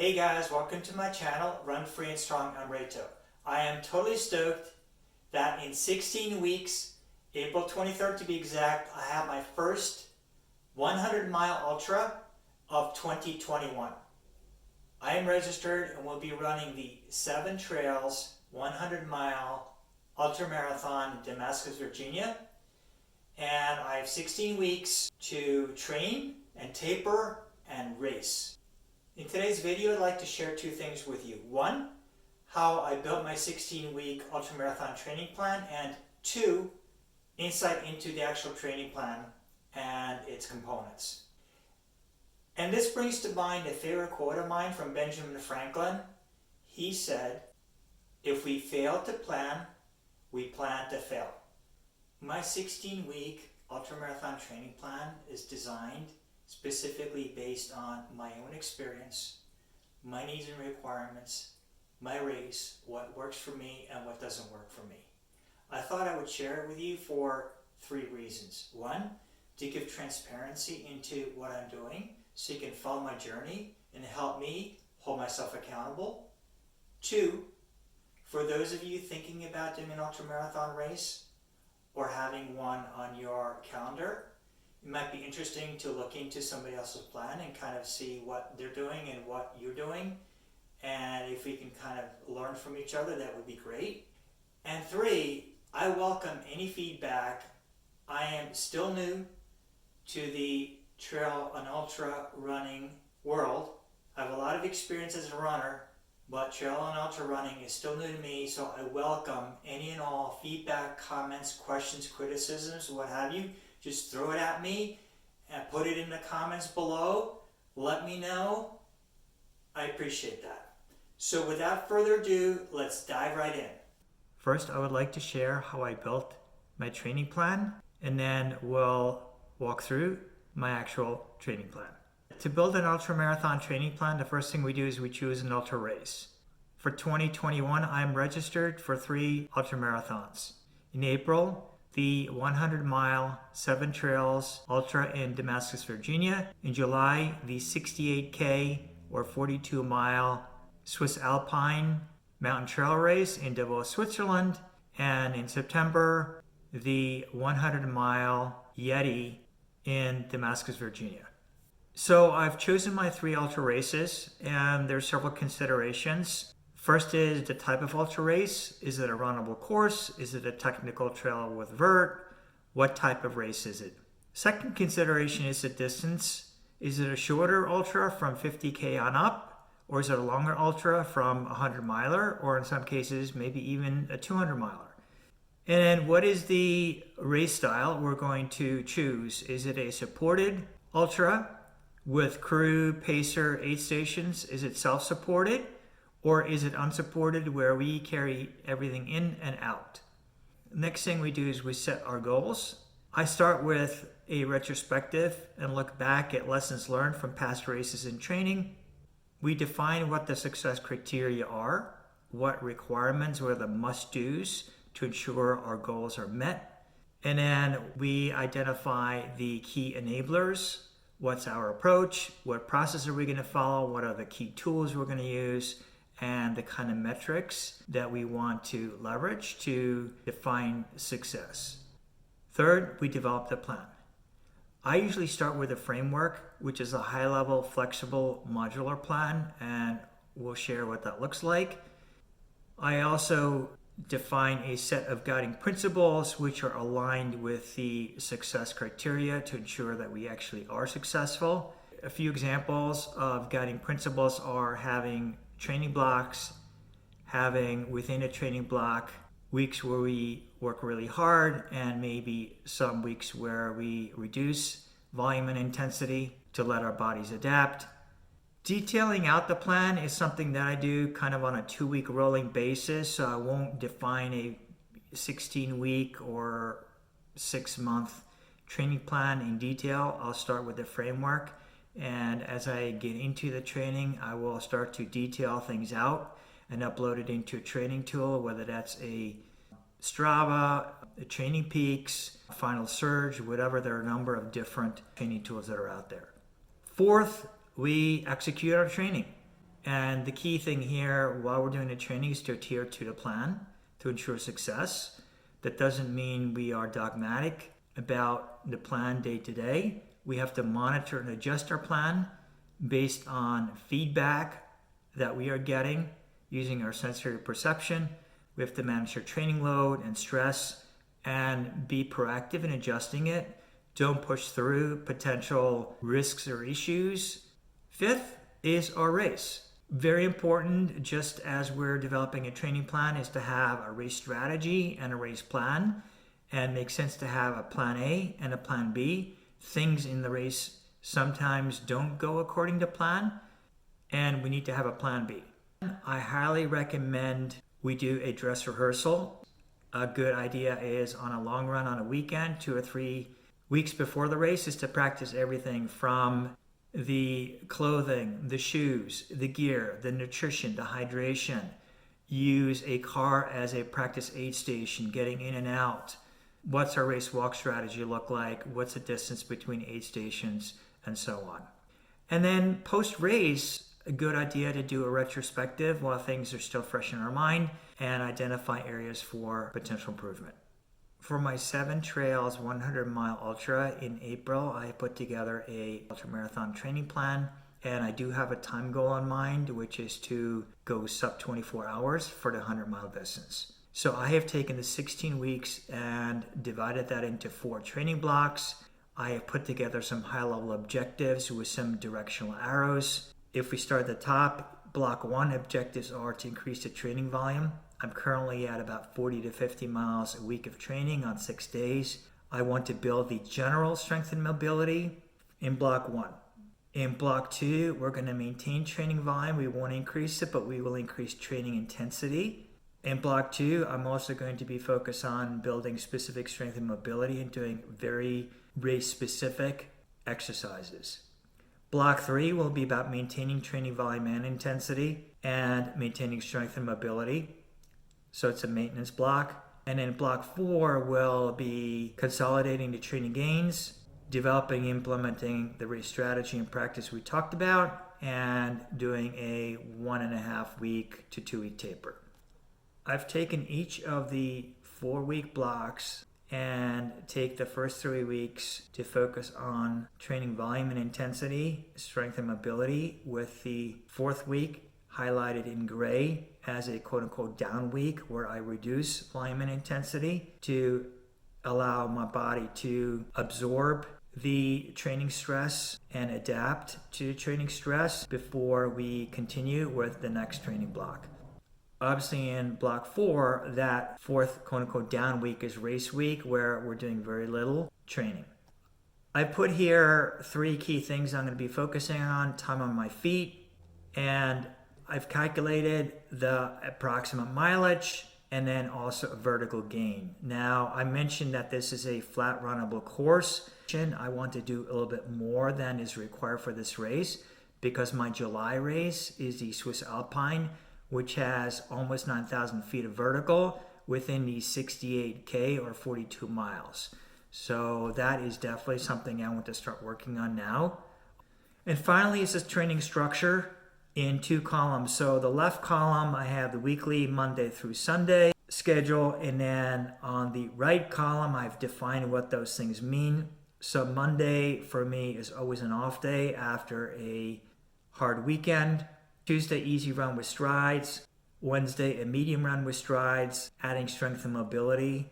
Hey guys, welcome to my channel, Run Free and Strong. I'm Reto. I am totally stoked that in 16 weeks, April 23rd to be exact, I have my first 100-mile ultra of 2021. I am registered and will be running the 7 Trails 100-mile ultramarathon in Damascus, Virginia. And I have 16 weeks to train and taper and race. In today's video, I'd like to share 2 things with you. 1, how I built my 16-week ultramarathon training plan, and 2, insight into the actual training plan and its components. And this brings to mind a favorite quote of mine from Benjamin Franklin. He said, "If we fail to plan, we plan to fail." My 16-week ultramarathon training plan is designed specifically based on my own experience, my needs and requirements, my race, what works for me and what doesn't work for me. I thought I would share it with you for 3 reasons. 1, to give transparency into what I'm doing so you can follow my journey and help me hold myself accountable. 2, for those of you thinking about doing an ultramarathon race or having one on your calendar, it might be interesting to look into somebody else's plan and kind of see what they're doing and what you're doing. And if we can kind of learn from each other, that would be great. And 3, I welcome any feedback. I am still new to the trail and ultra running world. I have a lot of experience as a runner, but trail and ultra running is still new to me, so I welcome any and all feedback, comments, questions, criticisms, what have you. Just throw it at me and put it in the comments below. Let me know. I appreciate that. So without further ado, let's dive right in. First, I would like to share how I built my training plan, and then we'll walk through my actual training plan. To build an ultramarathon training plan, the first thing we do is we choose an ultra race. For 2021, I'm registered for 3 ultramarathons. In April, the 100-mile 7 Trails Ultra in Damascus, Virginia. In July, the 68K or 42-mile Swiss Alpine Mountain Trail Race in Davos, Switzerland. And in September, the 100-mile Yeti in Damascus, Virginia. So I've chosen my 3 ultra races, and there's several considerations. First is the type of ultra race. Is it a runnable course? Is it a technical trail with vert? What type of race is it? Second consideration is the distance. Is it a shorter ultra from 50K on up? Or is it a longer ultra from a 100-miler? Or in some cases, maybe even a 200-miler? And then what is the race style we're going to choose? Is it a supported ultra with crew, pacer, aid stations? Is it self-supported? Or is it unsupported where we carry everything in and out? Next thing we do is we set our goals. I start with a retrospective and look back at lessons learned from past races and training. We define what the success criteria are, what requirements or the must-dos to ensure our goals are met. And then we identify the key enablers. What's our approach? What process are we going to follow? What are the key tools we're going to use? And the kind of metrics that we want to leverage to define success. Third, we develop the plan. I usually start with a framework, which is a high-level, flexible, modular plan, and we'll share what that looks like. I also define a set of guiding principles which are aligned with the success criteria to ensure that we actually are successful. A few examples of guiding principles are having training blocks, having within a training block weeks where we work really hard and maybe some weeks where we reduce volume and intensity to let our bodies adapt. Detailing out the plan is something that I do kind of on a 2-week rolling basis, so I won't define a 16-week or 6-month training plan in detail. I'll start with the framework. And as I get into the training, I will start to detail things out and upload it into a training tool, whether that's a Strava, a Training Peaks, Final Surge, whatever. There are a number of different training tools that are out there. Fourth, we execute our training. And the key thing here while we're doing the training is to adhere to the plan to ensure success. That doesn't mean we are dogmatic about the plan day to day. We have to monitor and adjust our plan based on feedback that we are getting using our sensory perception. We have to manage our training load and stress and be proactive in adjusting it. Don't push through potential risks or issues. Fifth is our race. Very important, just as we're developing a training plan, is to have a race strategy and a race plan. And it makes sense to have a plan A and a plan B. Things in the race sometimes don't go according to plan, and we need to have a plan B. I highly recommend we do a dress rehearsal. A good idea is on a long run on a weekend, 2 or 3 weeks before the race, is to practice everything from the clothing, the shoes, the gear, the nutrition, the hydration. Use a car as a practice aid station, getting in and out. What's our race walk strategy look like? What's the distance between aid stations, and so on. And then post-race, a good idea to do a retrospective while things are still fresh in our mind and identify areas for potential improvement. For my 7 Trails 100-mile ultra in April, I put together a Ultramarathon Training Plan, and I do have a time goal in mind, which is to go sub 24 hours for the 100-mile distance. So I have taken the 16 weeks and divided that into 4 training blocks. I have put together some high-level objectives with some directional arrows. If we start at the top, block 1 objectives are to increase the training volume. I'm currently at about 40 to 50 miles a week of training on 6 days. I want to build the general strength and mobility in block 1. In block 2, we're going to maintain training volume. We won't increase it, but we will increase training intensity. In block 2, I'm also going to be focused on building specific strength and mobility and doing very race-specific exercises. Block 3 will be about maintaining training volume and intensity and maintaining strength and mobility. So it's a maintenance block. And then block 4 will be consolidating the training gains, developing, implementing the race strategy and practice we talked about, and doing a 1.5 week to 2 week taper. I've taken each of the 4-week blocks and take the first 3 weeks to focus on training volume and intensity, strength and mobility, with the 4th week highlighted in gray as a quote-unquote down week where I reduce volume and intensity to allow my body to absorb the training stress and adapt to training stress before we continue with the next training block. Obviously in block 4, that 4th quote-unquote down week is race week where we're doing very little training. I put here 3 key things I'm going to be focusing on: time on my feet, and I've calculated the approximate mileage, and then also a vertical gain. Now, I mentioned that this is a flat runnable course. I want to do a little bit more than is required for this race because my July race is the Swiss Alpine, which has almost 9,000 feet of vertical within the 68K or 42 miles. So that is definitely something I want to start working on now. And finally, it's this training structure in 2 columns. So the left column, I have the weekly Monday through Sunday schedule, and then on the right column, I've defined what those things mean. So Monday for me is always an off day after a hard weekend. Tuesday, easy run with strides. Wednesday, a medium run with strides, adding strength and mobility.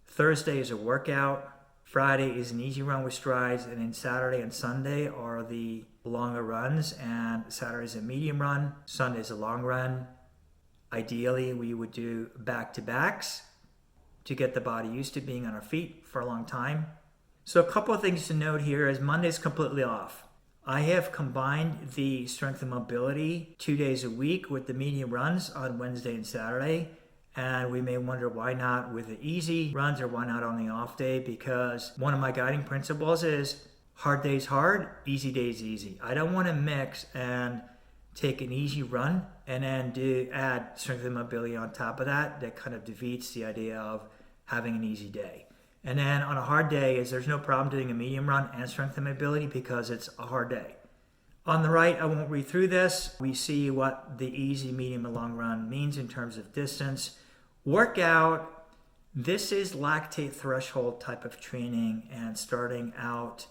Thursday is a workout. Friday is an easy run with strides, and then Saturday and Sunday are the longer runs, and Saturday is a medium run, Sunday is a long run. Ideally, we would do back-to-backs to get the body used to being on our feet for a long time. So a couple of things to note here is Monday's completely off. I have combined the strength and mobility 2 days a week with the medium runs on Wednesday and Saturday. And we may wonder why not with the easy runs or why not on the off day, because one of my guiding principles is hard days hard, easy days easy. I don't want to mix and take an easy run and then add strength and mobility on top of that. That kind of defeats the idea of having an easy day. And then on a hard day, there's no problem doing a medium run and strength and mobility because it's a hard day. On the right, I won't read through this. We see what the easy, medium, and long run means in terms of distance. Workout, this is lactate threshold type of training and starting out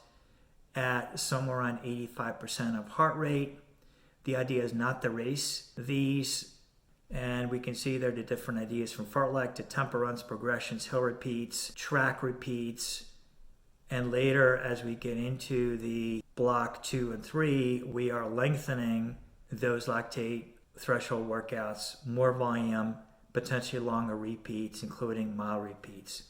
at somewhere around 85% of heart rate. The idea is not to race these, and we can see there the different ideas from fartlek to tempo runs, progressions, hill repeats, track repeats, and later as we get into the block 2 and 3, we are lengthening those lactate threshold workouts, more volume, potentially longer repeats, including mile repeats.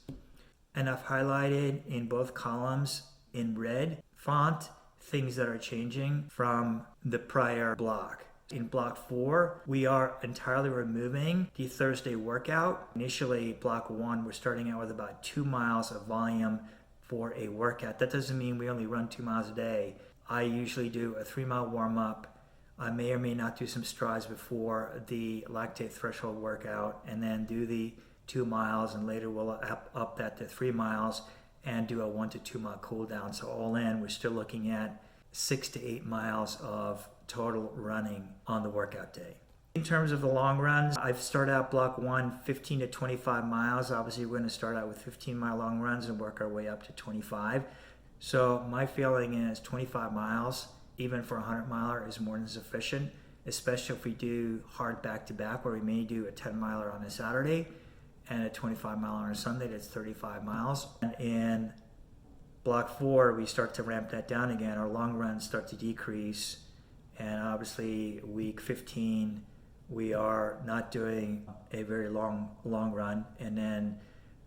And I've highlighted in both columns in red font things that are changing from the prior block. In block 4, we are entirely removing the Thursday workout. Initially, block 1, we're starting out with about 2 miles of volume for a workout. That doesn't mean we only run 2 miles a day. I usually do a 3-mile warm-up. I may or may not do some strides before the lactate threshold workout and then do the 2 miles, and later we'll up that to 3 miles and do a 1 to 2 mile cool down. So all in, we're still looking at 6 to 8 miles of total running on the workout day. In terms of the long runs, I've started out block 1, 15 to 25 miles. Obviously, we're going to start out with 15-mile long runs and work our way up to 25. So my feeling is 25 miles, even for a 100-miler, is more than sufficient, especially if we do hard back-to-back, where we may do a 10-miler on a Saturday and a 25-miler on a Sunday. That's 35 miles. And in block 4, we start to ramp that down again. Our long runs start to decrease, and obviously week 15, we are not doing a very long run, and then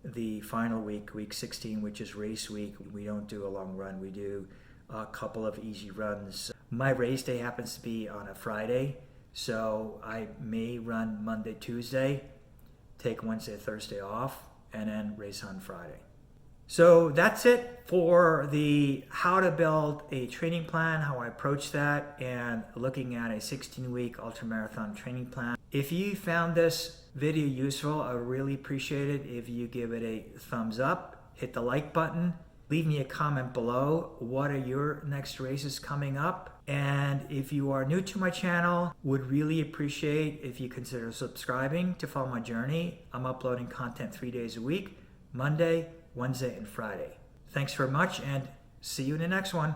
the final week, week 16, which is race week, we don't do a long run. We do a couple of easy runs. My race day happens to be on a Friday, so I may run Monday, Tuesday, take Wednesday, Thursday off, and then race on Friday. So that's it for the how to build a training plan, how I approach that, and looking at a 16-week ultramarathon training plan. If you found this video useful, I would really appreciate it if you give it a thumbs up, hit the like button, leave me a comment below. What are your next races coming up? And if you are new to my channel, would really appreciate if you consider subscribing to follow my journey. I'm uploading content 3 days a week, Monday, Wednesday, and Friday. Thanks very much, and see you in the next one.